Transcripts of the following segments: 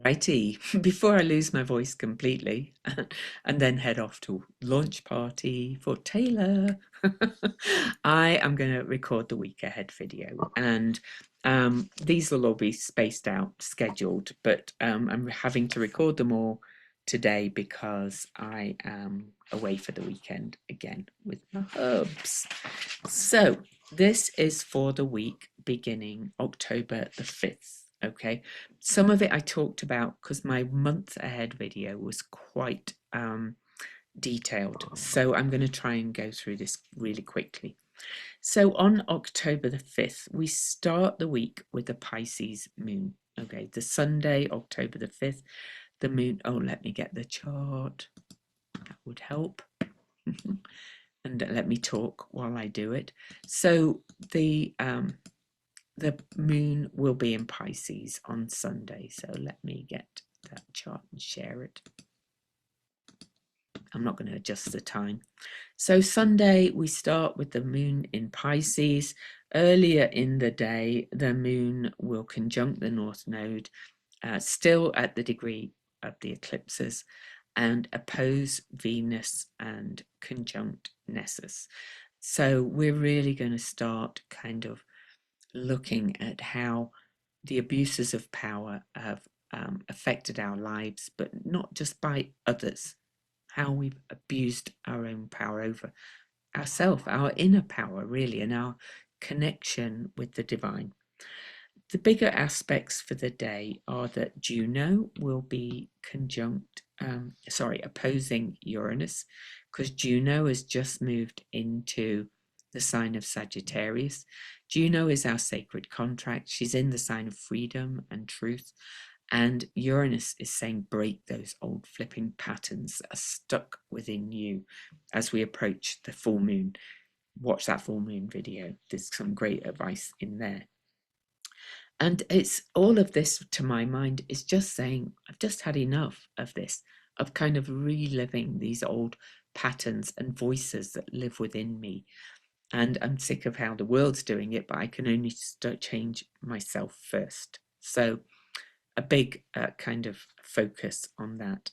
Righty, before I lose my voice completely and then head off to launch party for Taylor, I am going to record the week ahead video, and these will all be spaced out, scheduled, but I'm having to record them all today because I am away for the weekend again with my hubs. So this is for the week beginning October the 5th. Okay, some of it I talked about because my month ahead video was quite detailed, so I'm going to try and go through this really quickly. So on October the 5th, we start the week with the Pisces moon. Okay, the Sunday, October the 5th, the moon. Oh, let me get the chart. That would help. And let me talk while I do it. So the moon will be in Pisces on Sunday. So let me get that chart and share it. I'm not going to adjust the time. So Sunday, we start with the moon in Pisces. Earlier in the day, the moon will conjunct the North Node, still at the degree of the eclipses, and oppose Venus and conjunct Nessus. So we're really going to start kind of looking at how the abuses of power have affected our lives, but not just by others, how we've abused our own power over ourselves, our inner power, really, and our connection with the divine. The bigger aspects for the day are that Juno will be opposing Uranus, because Juno has just moved into the sign of Sagittarius. Juno is our sacred contract. She's in the sign of freedom and truth. And Uranus is saying break those old flipping patterns that are stuck within you as we approach the full moon. Watch that full moon video. There's some great advice in there. And it's all of this, to my mind, is just saying, I've just had enough of this, of kind of reliving these old patterns and voices that live within me. And I'm sick of how the world's doing it, but I can only start change myself first. So a big kind of focus on that.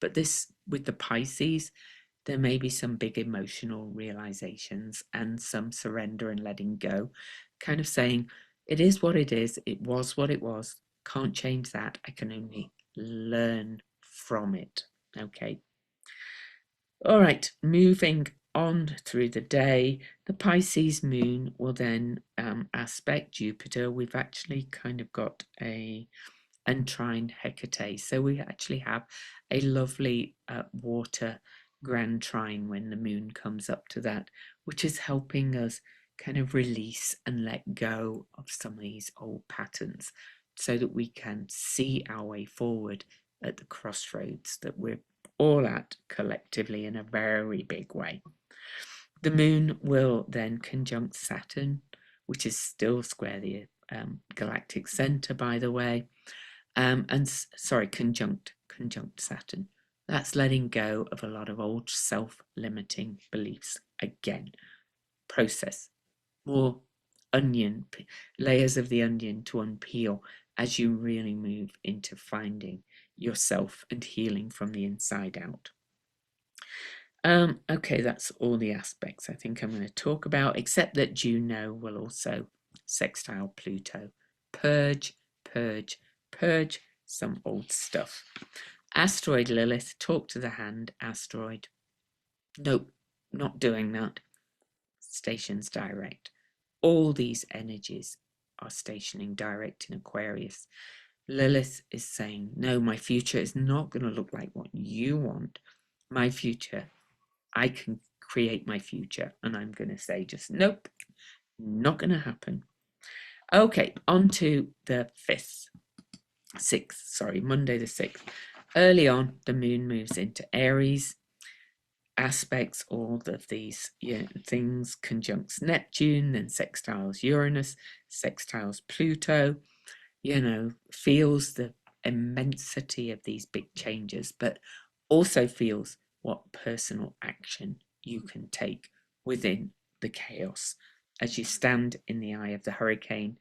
But this, with the Pisces, there may be some big emotional realizations and some surrender and letting go, kind of saying, it is what it is, it was what it was, can't change that, I can only learn from it. Okay. All right, moving on through the day, the Pisces moon will then aspect Jupiter. We've actually kind of got and trine Hecate. So we actually have a lovely water grand trine when the moon comes up to that, which is helping us kind of release and let go of some of these old patterns so that we can see our way forward at the crossroads that we're all at collectively in a very big way. The moon will then conjunct Saturn, which is still square the galactic center, by the way. Conjunct Saturn. That's letting go of a lot of old self-limiting beliefs. Again, process more layers of the onion to unpeel as you really move into finding yourself and healing from the inside out. Okay, that's all the aspects I think I'm going to talk about, except that Juno will also sextile Pluto. Purge, purge, purge some old stuff. Asteroid Lilith, talk to the hand, asteroid. Nope, not doing that. Stations direct. All these energies are stationing direct in Aquarius. Lilith is saying, no, my future is not going to look like what you want. My future, I can create my future. And I'm going to say just, nope, not going to happen. Okay, on to the 6th, Monday the 6th. Early on, the moon moves into Aries, aspects all of these things, conjuncts Neptune, then sextiles Uranus, sextiles Pluto, feels the immensity of these big changes, but also feels what personal action you can take within the chaos as you stand in the eye of the hurricane,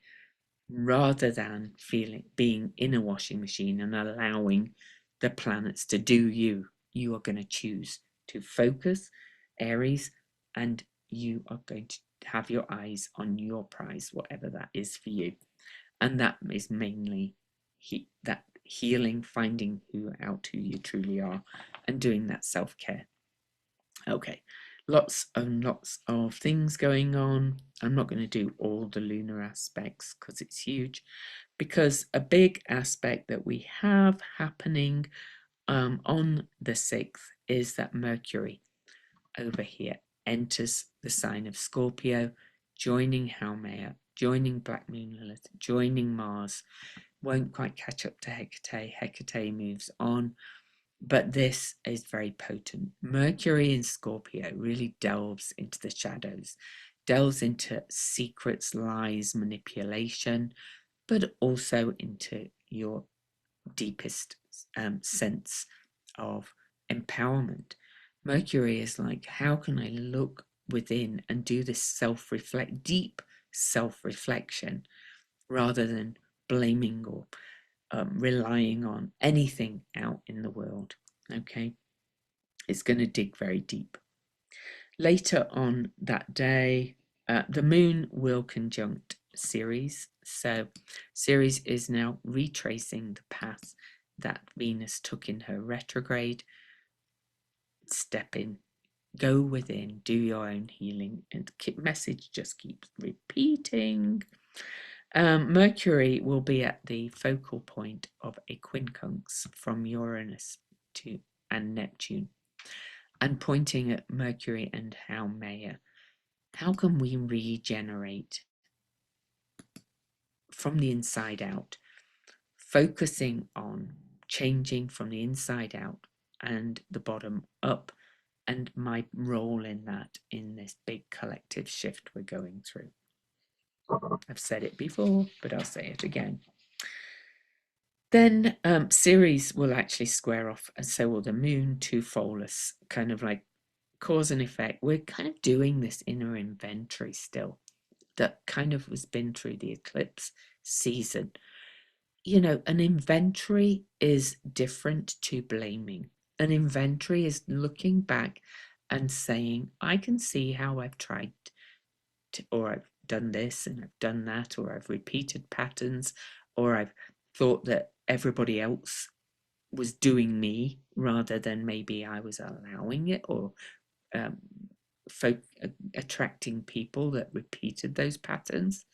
rather than being in a washing machine and allowing the planets to do you. You are going to choose to focus, Aries, and you are going to have your eyes on your prize, whatever that is for you. And that is mainly that healing, finding out who you truly are, and doing that self-care. Okay, lots and lots of things going on. I'm not going to do all the lunar aspects because it's huge, because a big aspect that we have happening on the 6th is that Mercury over here enters the sign of Scorpio, joining Haumea, joining Black Moon Lilith, joining Mars. Won't quite catch up to Hecate. Hecate moves on, but this is very potent. Mercury in Scorpio really delves into the shadows, delves into secrets, lies, manipulation, but also into your deepest sense of empowerment. Mercury is like, how can I look within and do this deep self-reflection, rather than blaming or relying on anything out in the world. Okay, it's going to dig very deep. Later on that day, the moon will conjunct Ceres. So Ceres is now retracing the path that Venus took in her retrograde. Step in, go within, do your own healing, and the message just keeps repeating. Mercury will be at the focal point of a quincunx from Uranus and Neptune, and pointing at Mercury and Haumea. How can we regenerate from the inside out, focusing on changing from the inside out and the bottom up, and my role in that, in this big collective shift we're going through. I've said it before, but I'll say it again. Then Ceres will actually square off, and so will the moon, to Pholus, kind of like cause and effect. We're kind of doing this inner inventory still that kind of was been through the eclipse season. You know, an inventory is different to blaming. An inventory is looking back and saying, I can see how I've tried to, or I've done this and I've done that, or I've repeated patterns, or I've thought that everybody else was doing me rather than maybe I was allowing it, or attracting people that repeated those patterns.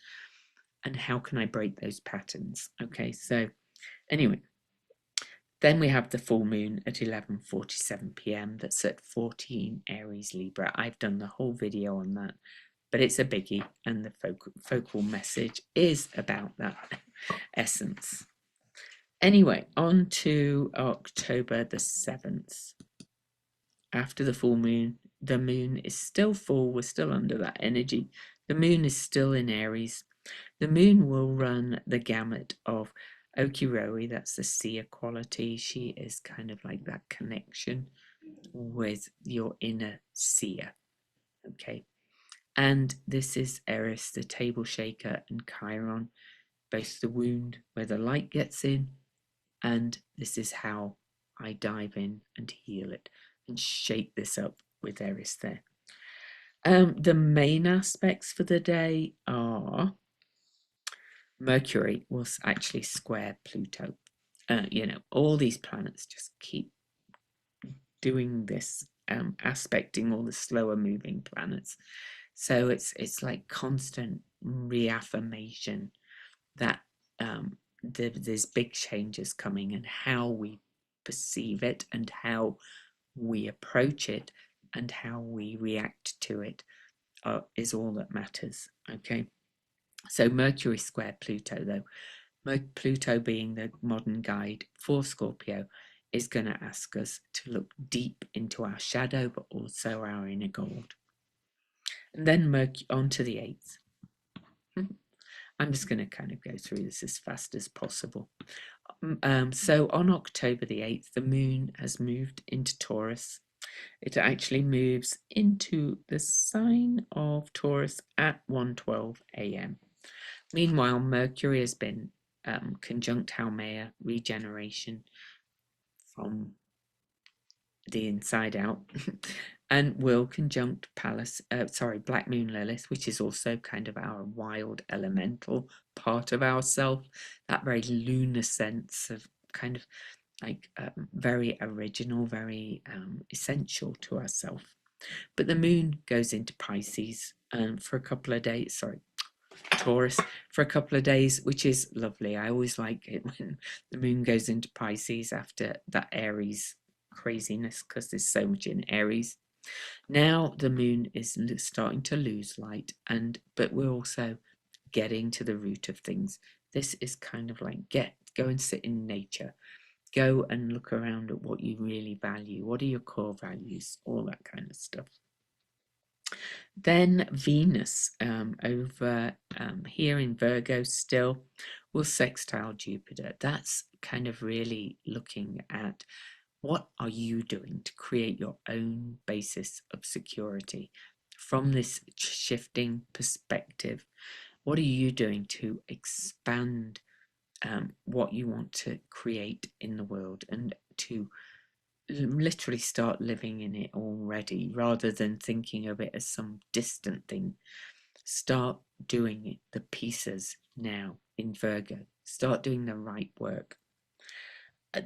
And how can I break those patterns? Okay, so anyway, then we have the full moon at 11:47 p.m. That's at 14 Aries Libra. I've done the whole video on that, but it's a biggie, and the focal message is about that essence. Anyway, on to October the 7th. After the full moon, the moon is still full. We're still under that energy. The moon is still in Aries. The moon will run the gamut of Okiroi, that's the seer quality. She is kind of like that connection with your inner seer. Okay. And this is Eris, the table shaker, and Chiron, both the wound where the light gets in, and this is how I dive in and heal it and shake this up with Eris there. The main aspects for the day are Mercury will actually square Pluto. You know, all these planets just keep doing this, aspecting all the slower moving planets. So it's like constant reaffirmation that there's big changes coming, and how we perceive it and how we approach it and how we react to it is all that matters. Okay, so Mercury square Pluto, though, Pluto being the modern guide for Scorpio, is going to ask us to look deep into our shadow, but also our inner gold. And then Mercury on to the 8th. I'm just going to kind of go through this as fast as possible. So on October the 8th, the moon has moved into Taurus. It actually moves into the sign of Taurus at 1:12 a.m. Meanwhile, Mercury has been conjunct Haumea, regeneration from the inside out, and will conjunct Black Moon Lilith, which is also kind of our wild elemental part of ourself, that very lunar sense of kind of like very original, very essential to ourselves. But the moon goes into Pisces for a couple of days, sorry, Taurus for a couple of days, which is lovely. I always like it when the moon goes into Pisces after that Aries craziness, because there's so much in Aries. Now the moon is starting to lose light, but we're also getting to the root of things. This is kind of like go and sit in nature. Go and look around at what you really value. What are your core values? All that kind of stuff. Then Venus over here in Virgo still will sextile Jupiter. That's kind of really looking at what are you doing to create your own basis of security from this shifting perspective. What are you doing to expand what you want to create in the world and to literally start living in it already rather than thinking of it as some distant thing. Start doing it, the pieces now in Virgo. Start doing the right work.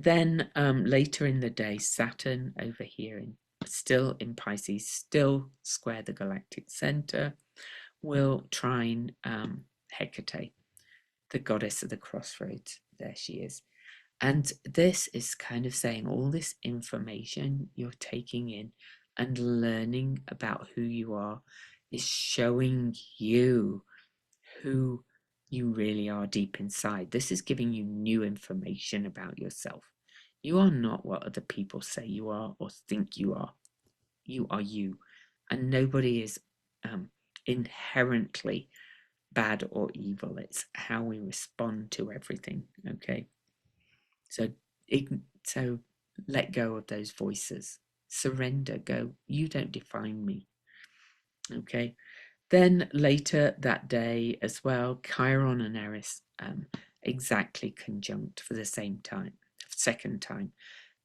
Then later in the day, Saturn over here still in Pisces, still square the galactic center, will trine Hecate, the goddess of the crossroads. There she is. And this is kind of saying all this information you're taking in and learning about who you are is showing you who you really are deep inside. This is giving you new information about yourself. You are not what other people say you are or think you are. You are you. And nobody is inherently bad or evil. It's how we respond to everything. Okay. So, so let go of those voices. Surrender. Go. You don't define me. Okay. Then later that day as well, Chiron and Eris exactly conjunct for the same time, second time.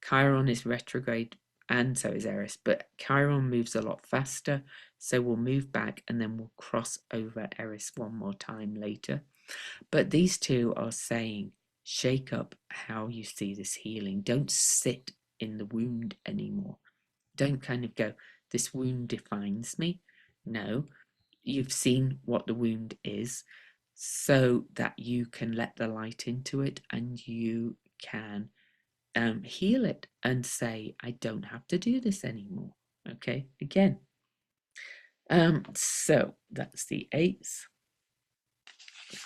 Chiron is retrograde and so is Eris, but Chiron moves a lot faster, so we'll move back and then we'll cross over Eris one more time later. But these two are saying, shake up how you see this healing. Don't sit in the wound anymore. Don't kind of go, this wound defines me. No, you've seen what the wound is so that you can let the light into it and you can heal it and say, I don't have to do this anymore. Okay, again. So that's the 8th.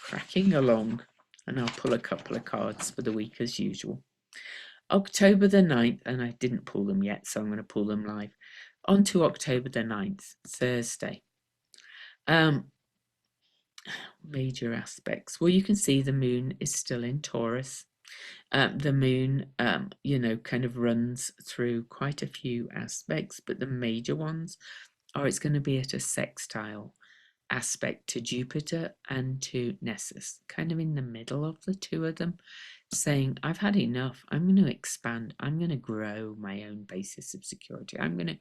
Cracking along, and I'll pull a couple of cards for the week as usual. October the 9th, and I didn't pull them yet, so I'm going to pull them live. On to October the 9th, Thursday. Major aspects. Well, you can see the moon is still in Taurus. The moon, kind of runs through quite a few aspects, but the major ones are it's going to be at a sextile aspect to Jupiter and to Nessus, kind of in the middle of the two of them, saying, I've had enough. I'm going to expand. I'm going to grow my own basis of security. I'm going to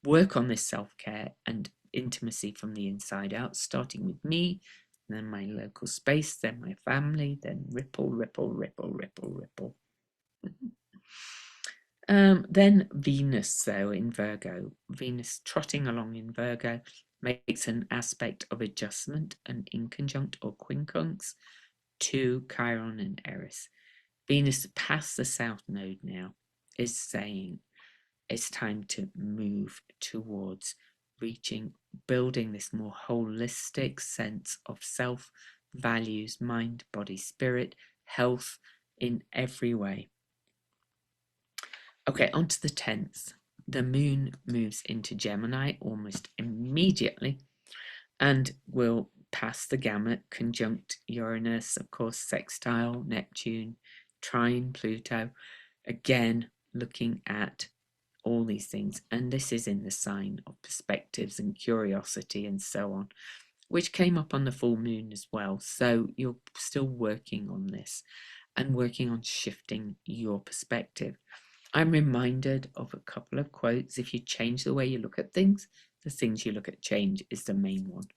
work on this self-care and intimacy from the inside out, starting with me, then my local space, then my family, then ripple, ripple, ripple, ripple, ripple. Then Venus, though, in Virgo, Venus trotting along in Virgo makes an aspect of adjustment and inconjunct or quincunx to Chiron and Eris. Venus past the south node now is saying it's time to move towards building this more holistic sense of self, values, mind, body, spirit, health in every way. Okay, on to the 10th. The moon moves into Gemini almost immediately and will pass the gamut, conjunct Uranus, of course, sextile Neptune, trine Pluto, again looking at all these things. And this is in the sign of perspectives and curiosity and so on. which came up on the full moon as well. So you're still working on this and working on shifting your perspective. I'm reminded of a couple of quotes. If you change the way you look at things, the things you look at change is the main one.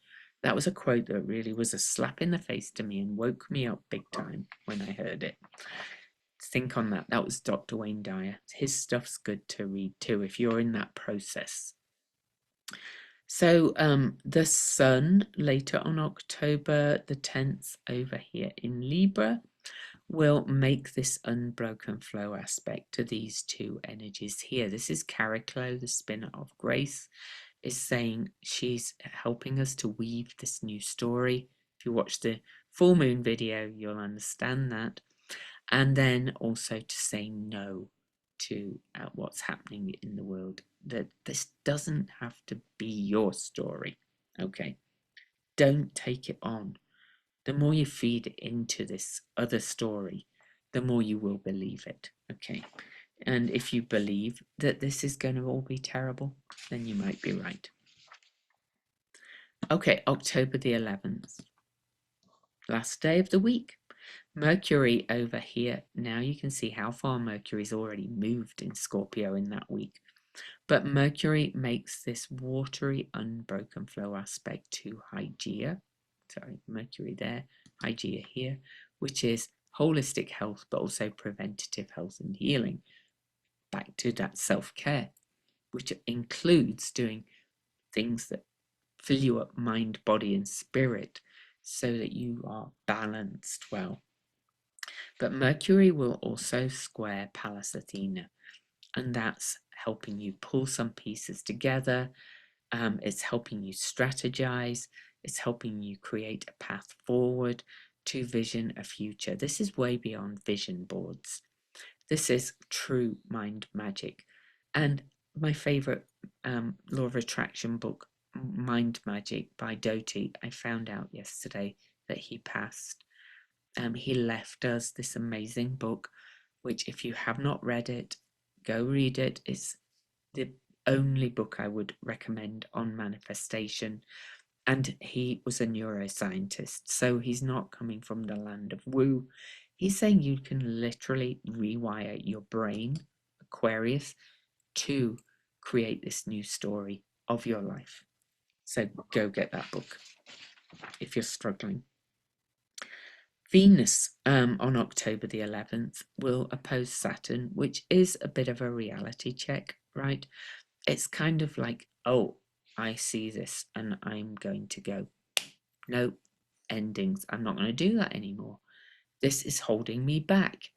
That was a quote that really was a slap in the face to me and woke me up big time when I heard it. Think on that. That was Dr. Wayne Dyer. His stuff's good to read too if you're in that process. So the sun later on October the 10th over here in Libra will make this unbroken flow aspect to these two energies here. This is Chariclo, the spinner of grace, is saying she's helping us to weave this new story. If you watch the full moon video, you'll understand that. And then also to say no to what's happening in the world, that this doesn't have to be your story. Okay, don't take it on. The more you feed into this other story, the more you will believe it. Okay, and if you believe that this is going to all be terrible, then you might be right. Okay, October the 11th, last day of the week. Mercury over here, now you can see how far Mercury's already moved in Scorpio in that week. But Mercury makes this watery, unbroken flow aspect to Hygeia. Sorry, Mercury there, Hygeia here, which is holistic health, but also preventative health and healing. Back to that self-care, which includes doing things that fill you up mind, body, and spirit so that you are balanced well. But Mercury will also square Pallas Athena, and that's helping you pull some pieces together. It's helping you strategize. It's helping you create a path forward to vision a future. This is way beyond vision boards. This is true mind magic. And my favorite law of attraction book, Mind Magic by Doty, I found out yesterday that he passed. He left us this amazing book, which if you have not read it, go read it. It's the only book I would recommend on manifestation. And he was a neuroscientist, so he's not coming from the land of woo. He's saying you can literally rewire your brain, Aquarius, to create this new story of your life. So go get that book if you're struggling. Venus on October the 11th will oppose Saturn, which is a bit of a reality check, right? It's kind of like, oh, I see this and I'm going to go, no, endings. I'm not going to do that anymore. This is holding me back.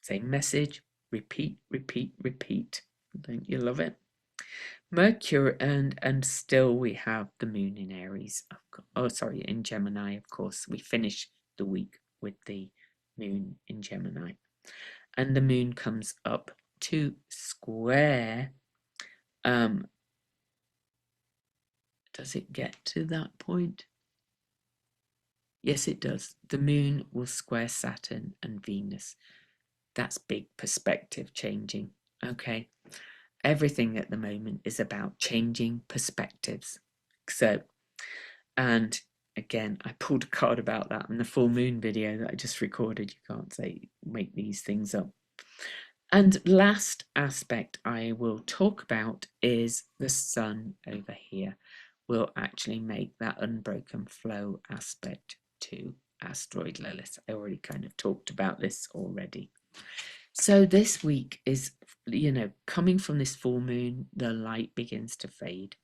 Same message, repeat, repeat, repeat. Don't you love it? Mercury, and still we have the moon in Aries. Oh, sorry, in Gemini, of course. We finish the week with the moon in Gemini. And the moon comes up to square. Does it get to that point? Yes, it does. The moon will square Saturn and Venus. That's big perspective changing. Okay. Everything at the moment is about changing perspectives. So, and again, I pulled a card about that in the full moon video that I just recorded. You can't say make these things up. And last aspect I will talk about is the sun over here will actually make that unbroken flow aspect to asteroid Lilith. I already kind of talked about this already. So this week is, coming from this full moon, the light begins to fade.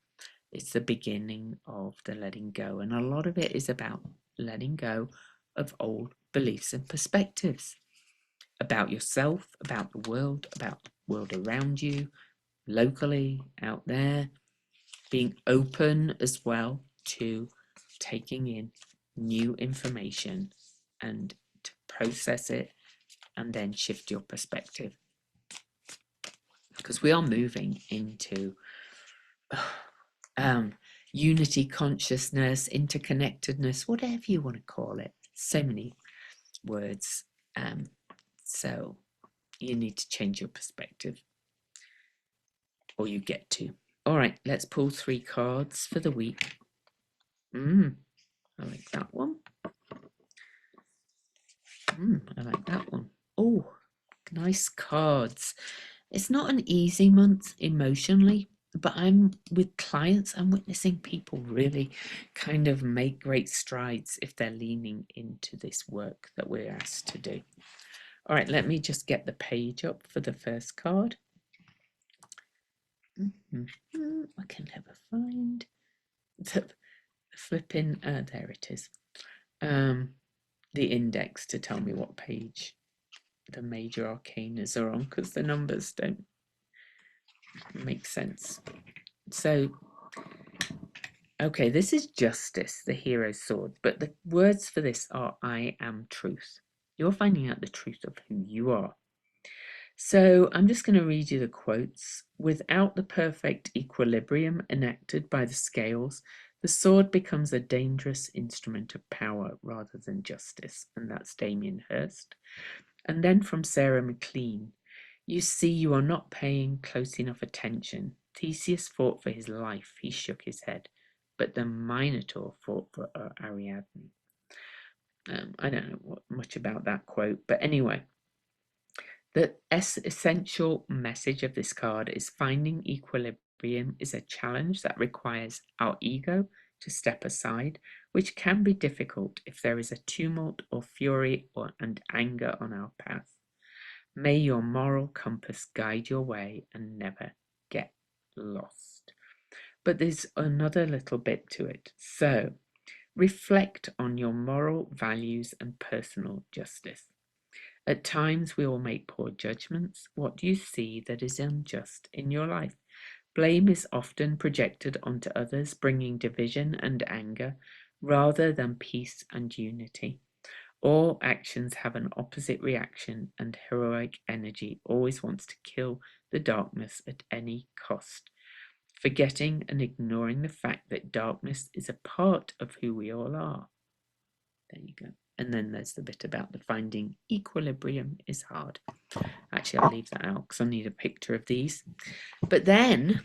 It's the beginning of the letting go. And a lot of it is about letting go of old beliefs and perspectives about yourself, about the world around you, locally, out there, being open as well to taking in new information and to process it and then shift your perspective. Because we are moving into unity consciousness, interconnectedness, whatever you want to call it. So many words. So you need to change your perspective, or you get to. All right, let's pull 3 cards for the week. I like that one. I like that one. Oh, nice cards. It's not an easy month emotionally, but I'm with clients, I'm witnessing people really kind of make great strides if they're leaning into this work that we're asked to do. All right, let me just get the page up for the first card. I can never find the flipping, there it is. The index to tell me what page the major arcanas are on, because the numbers don't make sense. So, okay, this is justice, the hero's sword, but the words for this are I am truth. You're finding out the truth of who you are. So I'm just going to read you the quotes. Without the perfect equilibrium enacted by the scales, the sword becomes a dangerous instrument of power rather than justice. And that's Damien Hirst. And then from Sarah McLean, you see you are not paying close enough attention. Theseus fought for his life. He shook his head. But the Minotaur fought for Ariadne. I don't know much about that quote. But anyway, the essential message of this card is finding equilibrium is a challenge that requires our ego to step aside, which can be difficult if there is a tumult or fury and anger on our path. May your moral compass guide your way and never get lost. But there's another little bit to it. So reflect on your moral values and personal justice. At times we all make poor judgments. What do you see that is unjust in your life? Blame is often projected onto others, bringing division and anger rather than peace and unity. All actions have an opposite reaction, and heroic energy always wants to kill the darkness at any cost, forgetting and ignoring the fact that darkness is a part of who we all are. There you go. And then there's the bit about the finding equilibrium is hard. Actually, I'll leave that out because I need a picture of these. But then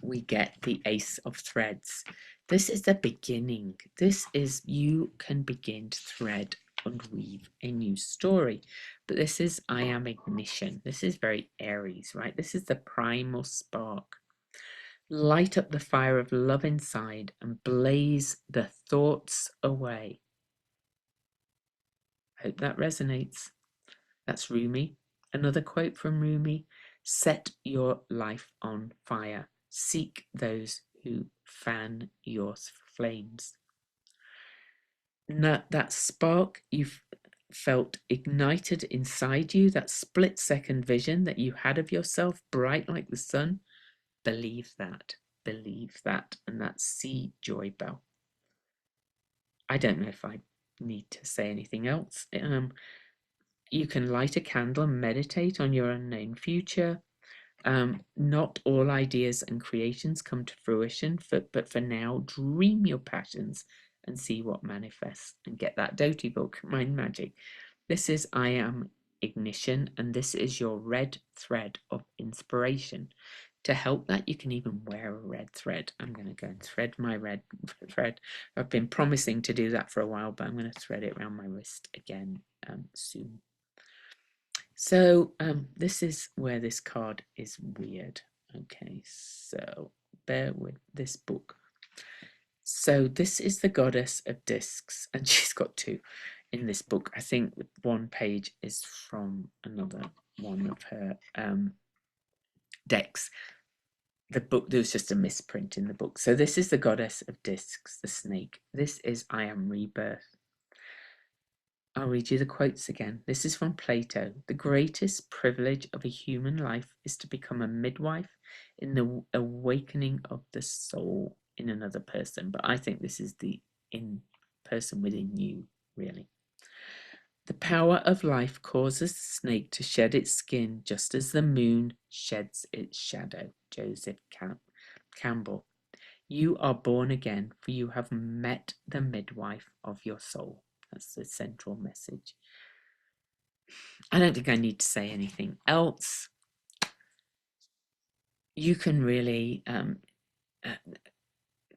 we get the Ace of Threads. This is the beginning. This is, you can begin to thread and weave a new story. But this is I am ignition. This is very Aries, right? This is the primal spark. Light up the fire of love inside and blaze the thoughts away. Hope that resonates. That's Rumi. Another quote from Rumi: set your life on fire. Seek those who fan your flames. That spark you've felt ignited inside you, that split-second vision that you had of yourself, bright like the sun, believe that. Believe that. And that's C. Joy Bell. I don't know if I need to say anything else. You can light a candle and meditate on your unknown future. Not all ideas and creations come to fruition, but for now, dream your passions and see what manifests, and get that Doty book, Mind Magic. This is I Am Ignition, and this is your red thread of inspiration. To help that, you can even wear a red thread. I'm going to go and thread my red thread. I've been promising to do that for a while, but I'm going to thread it around my wrist again soon. So this is where this card is weird. Okay, so bear with this book. So this is the goddess of discs, and she's got two in this book. I think one page is from another one of her decks. The book, there was just a misprint in the book. So this is the goddess of discs, the snake. This is I Am Rebirth. I'll read you the quotes again. This is from Plato. The greatest privilege of a human life is to become a midwife in the awakening of the soul in another person. But I think this is the in person within you, really. The power of life causes the snake to shed its skin just as the moon sheds its shadow. Joseph Campbell. You are born again, for you have met the midwife of your soul. That's the central message. I don't think I need to say anything else. You can really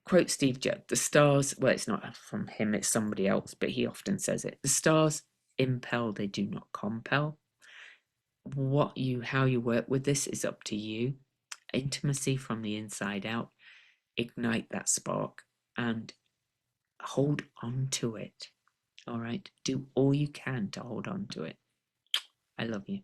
quote Steve Jobs, the stars, well, it's not from him, it's somebody else, but he often says it. The stars impel, they do not compel. How you work with this is up to you. Intimacy from the inside out, ignite that spark and hold on to it. All right, do all you can to hold on to it. I love you.